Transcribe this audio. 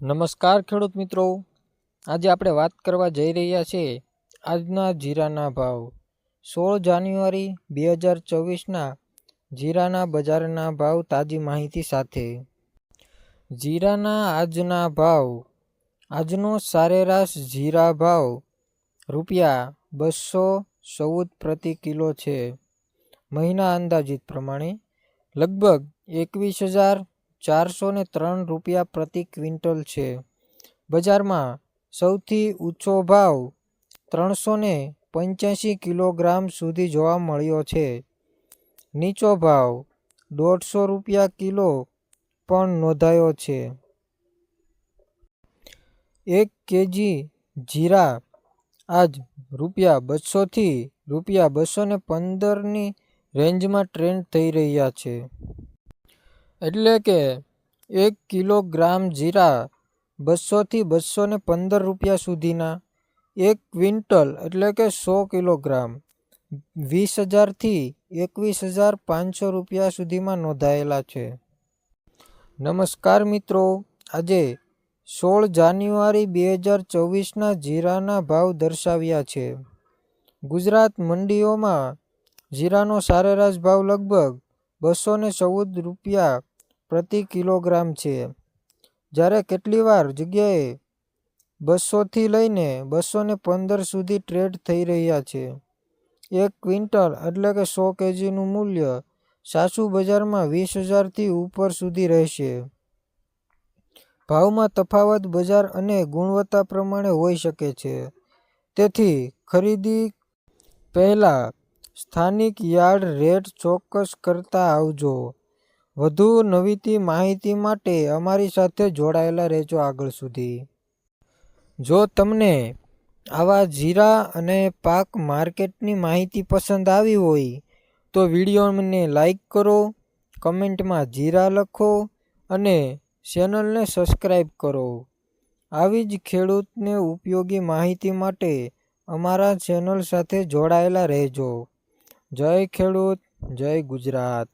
નમસ્કાર ખેડૂત મિત્રો, આજે આપણે વાત કરવા જઈ રહ્યા છીએ આજના જીરાના ભાવ 16 જાન્યુઆરી 2024ના જીરાના બજારના ભાવ તાજી માહિતી સાથે। જીરાના આજના ભાવ। આજનો સરેરાશ જીરા ભાવ ₹214 પ્રતિ કિલો છે। મહિના અંદાજિત પ્રમાણે લગભગ ₹21,403 પ્રતિ ક્વિન્ટલ છે। બજારમાં સૌથી ઊંચો ભાવ 385 કિલોગ્રામ સુધી જોવા મળ્યો છે। નીચો ભાવ ₹150 કિલો પણ નોંધાયો છે। 1 કેજી જીરા આજ ₹200 થી ₹215ની રેન્જમાં ટ્રેડ થઈ રહ્યા છે। એટલે કે 1 કિલોગ્રામ જીરા ₹200 થી ₹215 સુધીના, 1 ક્વિન્ટલ એટલે કે 100 કિલોગ્રામ ₹20,000 થી ₹21,500 સુધીમાં નોંધાયેલા છે। નમસ્કાર મિત્રો, આજે 16 જાન્યુઆરી 2024ના જીરાના ભાવ દર્શાવ્યા છે। ગુજરાત મંડીઓમાં જીરાનો સરેરાશ ભાવ લગભગ ₹214 પ્રતિ કિલોગ્રામ છે, જ્યારે કેટલીવાર જગ્યાએ 200 થી લઈને ₹215 સુધી ટ્રેડ થઈ રહ્યા છે। 1 ક્વિન્ટલ એટલે કે 100 કેજીનું મૂલ્ય સાસુ બજારમાં 20,000 થી ઉપર સુધી રહેશે। ભાવમાં તફાવત બજાર અને ગુણવત્તા પ્રમાણે હોઈ શકે છે, તેથી ખરીદી પહેલા સ્થાનિક યાર્ડ રેટ ચોક્કસ કરતા આવજો। વધુ નવીન માહિતી માટે અમારી સાથે જોડાયેલા રહેજો આગળ સુધી। જો તમને આવા જીરા અને પાક માર્કેટની માહિતી પસંદ આવી હોય તો વિડીયોને લાઈક કરો, કમેન્ટમાં જીરા લખો અને ચેનલને સબસ્ક્રાઈબ કરો। આવી જ ખેડૂતને ઉપયોગી માહિતી માટે અમારા ચેનલ સાથે જોડાયેલા રહેજો। જય ખેડૂત, જય ગુજરાત।